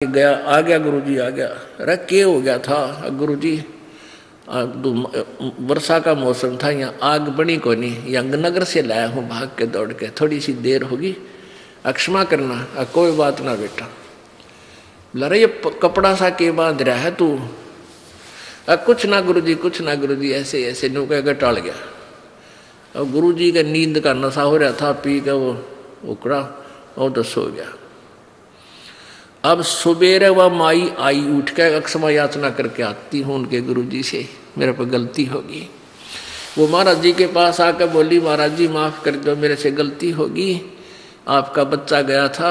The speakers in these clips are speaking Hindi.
गया, आ गया गुरुजी आ गया। अरे क्या हो गया था गुरुजी? वर्षा का मौसम था, यहाँ आग बनी को नहीं, यंगनगर से लाया हूँ भाग के दौड़ के, थोड़ी सी देर होगी, अक्षमा करना। कोई बात ना बेटा। लरे ये कपड़ा सा के बांध रहा है तू? कुछ ना गुरुजी, कुछ ना गुरुजी, ऐसे ऐसे नु कह के टाल गया। अब गुरुजी का नींद का नशा हो रहा था, पी के वो उकड़ा और तो सो गया। अब सुबेरे वह माई आई, उठ के अक्षमा याचना करके आती हूँ उनके गुरुजी से, मेरे पर गलती होगी। वो महाराज जी के पास आकर बोली, महाराज जी माफ़ कर दो, मेरे से गलती होगी, आपका बच्चा गया था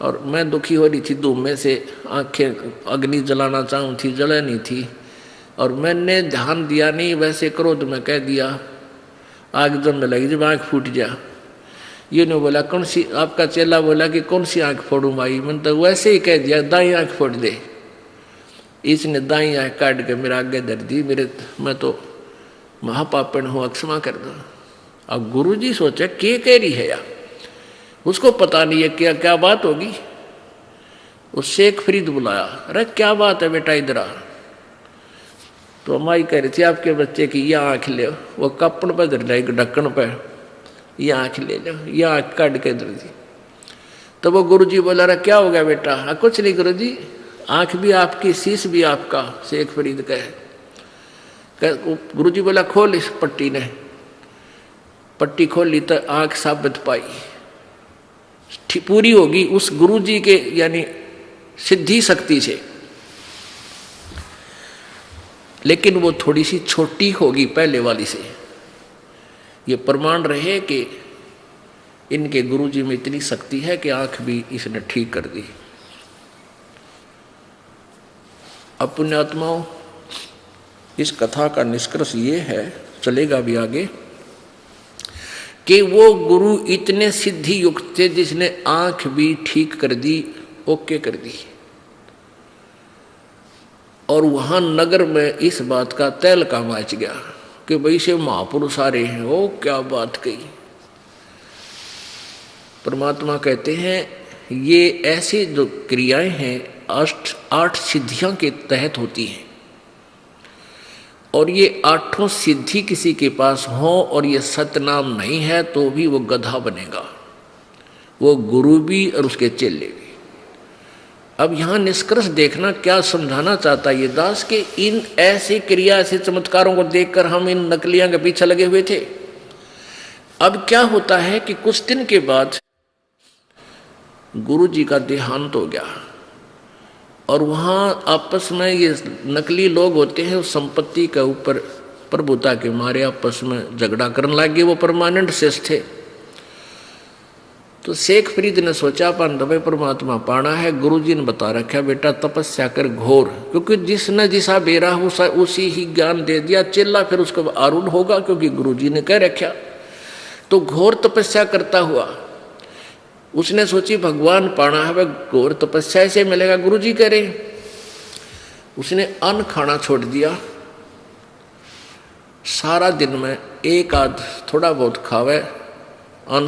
और मैं दुखी हो रही थी, धूम में से आंखें अग्नि जलाना चाहूँ थी, जला नहीं थी, और मैंने ध्यान दिया नहीं, वैसे क्रोध में कह दिया, आग जमने लगी, जब आँख फूट जा। ये नहीं बोला कौन सी, आपका चेला बोला कि कौन सी आंख फोड़ूं माई, मैंने तो वैसे ही कह दिया दाई आंख फोड़ दे। इसने दाई आंख काट के मेरा आगे धर दी, मैं तो महापापण हूँ, अक्षमा कर दो। अब गुरुजी सोचे क्या कह रही है यार, उसको पता नहीं है क्या क्या बात होगी। उस शेख फरीद बुलाया, अरे क्या बात है बेटा इधर आ। तो माई कह रही थी आपके बच्चे की यह आँख ले, वो कपड़ पर धर जाएगी ढक्कन पर, यह आँख ले लो, यह आँख काट के दे दी। तो वो गुरुजी बोला, रहा क्या हो गया बेटा? कुछ नहीं गुरुजी, आँख भी आपकी, शीश भी आपका। शेख फरीद कहे, गुरुजी बोला खोल इस पट्टी ने, पट्टी खोल ली तो आँख साबित पाई, पूरी होगी उस गुरुजी के यानी सिद्धि शक्ति से, लेकिन वो थोड़ी सी छोटी होगी पहले वाली से। ये प्रमाण रहे कि इनके गुरुजी में इतनी शक्ति है कि आंख भी इसने ठीक कर दी। अब पुण्यात्माओं, इस कथा का निष्कर्ष ये है, चलेगा भी आगे, कि वो गुरु इतने सिद्धि युक्त थे जिसने आंख भी ठीक कर दी, ओके कर दी। और वहां नगर में इस बात का तहलका मच गया कि भाई से महापुरुष आ रहे हैं। ओ क्या बात कही। परमात्मा कहते हैं ये ऐसी जो क्रियाएं हैं 8 सिद्धियों के तहत होती हैं, और ये 8 सिद्धि किसी के पास हो और ये सतनाम नहीं है तो भी वो गधा बनेगा, वो गुरु भी और उसके चेले भी। अब यहाँ निष्कर्ष देखना क्या समझाना चाहता है ये दास, के इन ऐसी क्रिया ऐसे चमत्कारों को देखकर हम इन नकलियां के पीछे लगे हुए थे। अब क्या होता है कि कुछ दिन के बाद गुरु जी का देहांत हो गया, और वहाँ आपस में ये नकली लोग होते हैं, उस संपत्ति के ऊपर प्रभुता के मारे आपस में झगड़ा करने लगे। वो परमानेंट शेष थे। तो शेख फरीद ने सोचा अपन दबे परमात्मा पाना है, गुरुजी ने बता रखा बेटा तपस्या कर घोर, क्योंकि जिसने जिसा बेरा उसी ही ज्ञान दे दिया, चेला फिर उसको आरूढ़ होगा क्योंकि गुरुजी ने कह रखा। तो घोर तपस्या करता हुआ उसने सोची भगवान पाना है, वह घोर तपस्या से मिलेगा, गुरुजी कह रहे। उसने अन्न खाना छोड़ दिया, सारा दिन में एक आध थोड़ा बहुत खावे अन्न,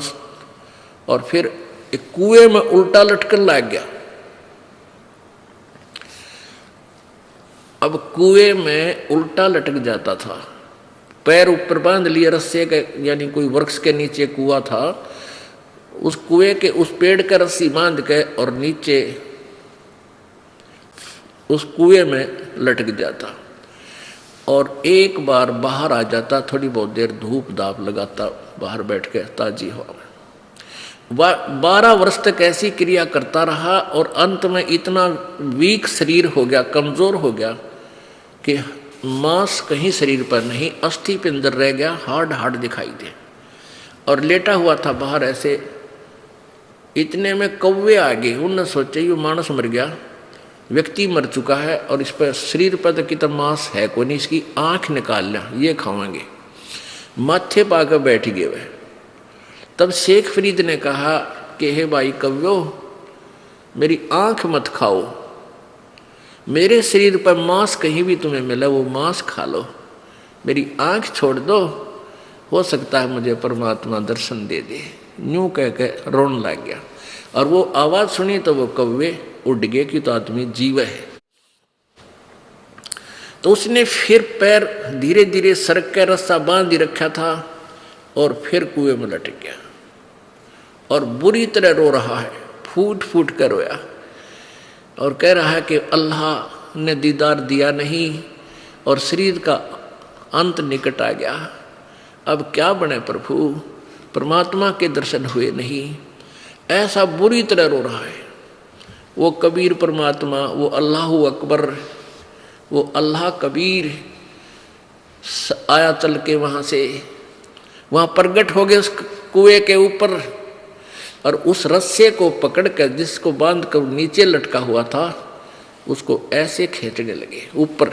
और फिर एक कुएं में उल्टा लटकन लग गया। अब कुएं में उल्टा लटक जाता था, पैर ऊपर बांध लिए रस्से के, यानी कोई वृक्ष के नीचे कुआं था, उस कुएं के उस पेड़ का रस्सी बांध के और नीचे उस कुएं में लटक जाता, और एक बार बाहर आ जाता, थोड़ी बहुत देर धूप दाप लगाता बाहर बैठ के ताजी हवा में। 12 वर्ष तक ऐसी क्रिया करता रहा, और अंत में इतना वीक शरीर हो गया, कमजोर हो गया कि मांस कहीं शरीर पर नहीं, अस्थि पिंजर रह गया, हाड दिखाई दे, और लेटा हुआ था बाहर ऐसे। इतने में कौवे आ गए, उन्होंने सोचा ये मानस मर गया, व्यक्ति मर चुका है, और इस पर शरीर पर तो कितना मांस है कोई नहीं, इसकी आंख निकाल लिया, ये खावांगे। माथे पाकर बैठ गए वह। तब शेख फरीद ने कहा कि हे भाई कव्यो, मेरी आंख मत खाओ, मेरे शरीर पर मांस कहीं भी तुम्हें मिला वो मांस खा लो, मेरी आंख छोड़ दो, हो सकता है मुझे परमात्मा दर्शन दे दे। यूं कह के रोने लग गया। और वो आवाज सुनी तो वो कौवे उड़ गए कि तो आदमी जीव है। तो उसने फिर पैर धीरे धीरे सरक के रस्सा बांध ही रखा था और फिर कुएं में लटक गया और बुरी तरह रो रहा है, फूट फूट कर रोया और कह रहा है कि अल्लाह ने दीदार दिया नहीं और शरीर का अंत निकट आ गया, अब क्या बने प्रभु, परमात्मा के दर्शन हुए नहीं, ऐसा बुरी तरह रो रहा है। वो कबीर परमात्मा, वो अल्लाह अकबर, वो अल्लाह कबीर आया चल के वहाँ से, वहाँ प्रगट हो गए उस कुएं के ऊपर और उस रस्से को पकड़ कर जिसको बांध कर नीचे लटका हुआ था उसको ऐसे खींचने लगे ऊपर।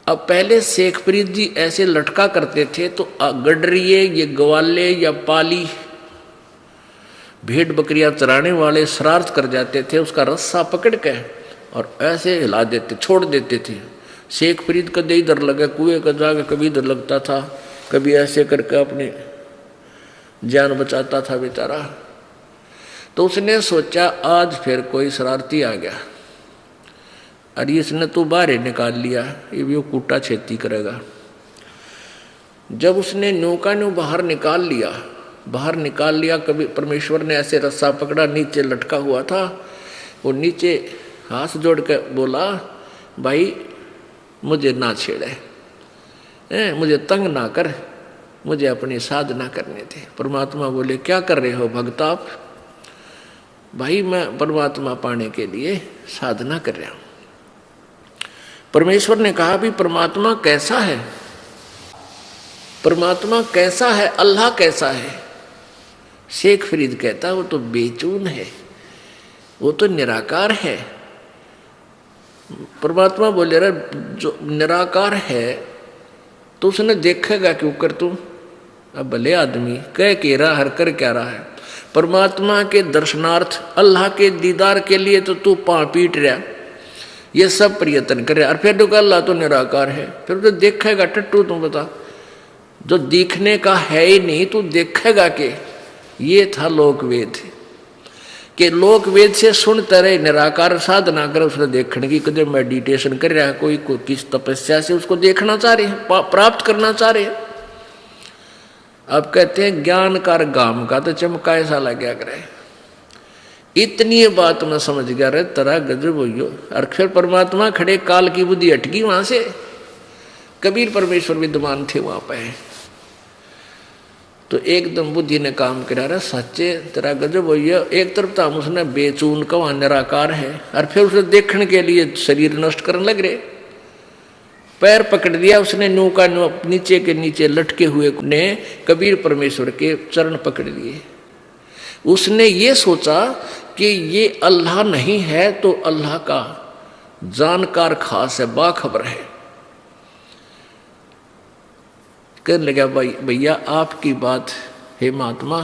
अब पहले शेखप्रीत जी ऐसे लटका करते थे तो गडरिए, ये ग्वाले या पाली भेड़ बकरियां चराने वाले शरारत कर जाते थे, उसका रस्सा पकड़ के और ऐसे हिला देते, छोड़ देते थे। शेखप्रीत का दे इधर लगा कुएं का जाकर कभी इधर लगता था, कभी ऐसे करके अपनी जान बचाता था बेचारा। तो उसने सोचा आज फिर कोई शरारती आ गया, अरे इसने तो बाहर निकाल लिया, ये भी वो कूटा छेती करेगा। जब उसने नौका न्यू बाहर निकाल लिया, कभी परमेश्वर ने ऐसे रस्सा पकड़ा, नीचे लटका हुआ था, वो नीचे हाथ जोड़ कर बोला भाई मुझे ना छेड़े, मुझे तंग ना कर, मुझे अपनी साधना करने थे। परमात्मा बोले क्या कर रहे हो भक्त आप? भाई मैं परमात्मा पाने के लिए साधना कर रहा हूं। परमेश्वर ने कहा भी परमात्मा कैसा है, परमात्मा कैसा है, अल्लाह कैसा है? शेख फरीद कहता वो तो बेचून है, वो तो निराकार है। परमात्मा बोले रहा जो निराकार है तो उसने देखेगा क्यों कर तुम? अब भले आदमी कह के रहा हर कर क्या रहा है, परमात्मा के दर्शनार्थ अल्लाह के दीदार के लिए तो तू पाँव पीट रहा, ये सब प्रयत्न करे और फिर तो अल्लाह तो निराकार है, फिर तो देखेगा टट्टू तुम बता, जो दिखने का है ही नहीं तू देखेगा कि ये था लोक वेद कि लोक वेद से सुनते रहे निराकार साधना कर उसने देखने की, कदम मेडिटेशन कर रहा है कोई किस तपस्या से उसको देखना चाह रहे हैं, प्राप्त करना चाह रहे हैं। अब कहते हैं ज्ञान कार गाम का तो चमका ऐसा लग गया करे, इतनी बात मैं समझ गया रे तेरा गजब हो। और फिर परमात्मा खड़े, काल की बुद्धि हटगी वहां से, कबीर परमेश्वर विद्यमान थे वहां पे, तो एकदम बुद्धि ने काम करा रहा सच्चे तेरा गजब हो। एक तरफ तो हम उसने बेचून का वहां निराकार है और फिर उसे देखने के लिए शरीर नष्ट करने लग रहे, पैर पकड़ दिया उसने, नौका नीचे के नीचे लटके हुए ने कबीर परमेश्वर के चरण पकड़ लिए। उसने ये सोचा कि ये अल्लाह नहीं है तो अल्लाह का जानकार खास है, बाखबर है। कहने लगा भाई भैया आपकी बात हे महात्मा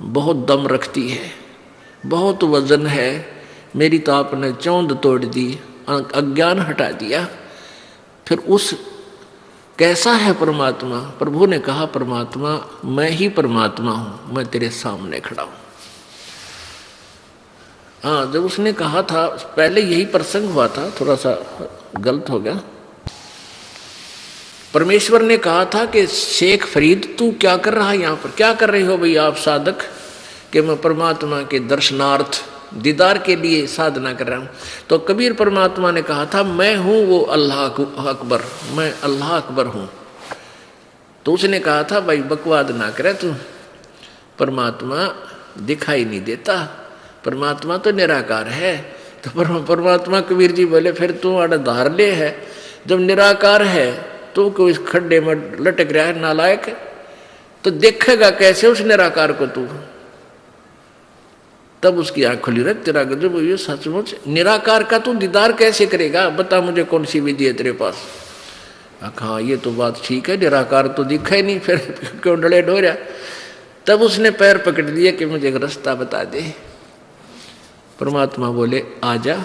बहुत दम रखती है, बहुत वजन है, मेरी तो आपने चौंध तोड़ दी, अज्ञान हटा दिया। फिर उस कैसा है परमात्मा? प्रभु ने कहा परमात्मा मैं ही परमात्मा हूं, मैं तेरे सामने खड़ा हूं। हाँ, जब उसने कहा था पहले यही प्रसंग हुआ था, थोड़ा सा गलत हो गया। परमेश्वर ने कहा था कि शेख फरीद तू क्या कर रहा है यहाँ पर, क्या कर रहे हो भैया आप साधक? कि मैं परमात्मा के दर्शनार्थ दीदार के लिए साधना कर रहा हूँ। तो कबीर परमात्मा ने कहा था मैं हूँ वो अल्लाह अकबर, मैं अल्लाह अकबर हूँ। तो उसने कहा था भाई बकवाद ना करे तू, परमात्मा दिखाई नहीं देता, परमात्मा तो निराकार है। तो परमात्मा कबीर जी बोले फिर तू आड़ा धार ले है, जब निराकार है तो कोई खड्डे में लटक रहा है नालायक, तो देखेगा कैसे उस निराकार को तू? तब उसकी आंख खुली रख तेरा गजब ये सचमुच निराकार का तू दीदार कैसे करेगा, बता मुझे कौन सी विधि है तेरे पास? हाँ ये तो बात ठीक है, निराकार तो दिखा ही नहीं, फिर क्यों डले ढो रहा? तब उसने पैर पकड़ दिए कि मुझे एक रास्ता बता दे। परमात्मा बोले आजा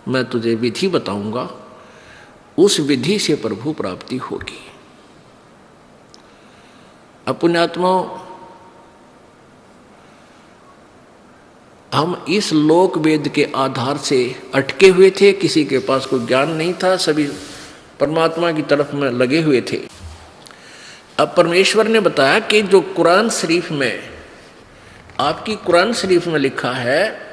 मैं तुझे विधि बताऊंगा, उस विधि से प्रभु प्राप्ति होगी। अपने आत्माओं हम इस लोक वेद के आधार से अटके हुए थे, किसी के पास कोई ज्ञान नहीं था, सभी परमात्मा की तरफ में लगे हुए थे। अब परमेश्वर ने बताया कि जो कुरान शरीफ में, आपकी कुरान शरीफ में लिखा है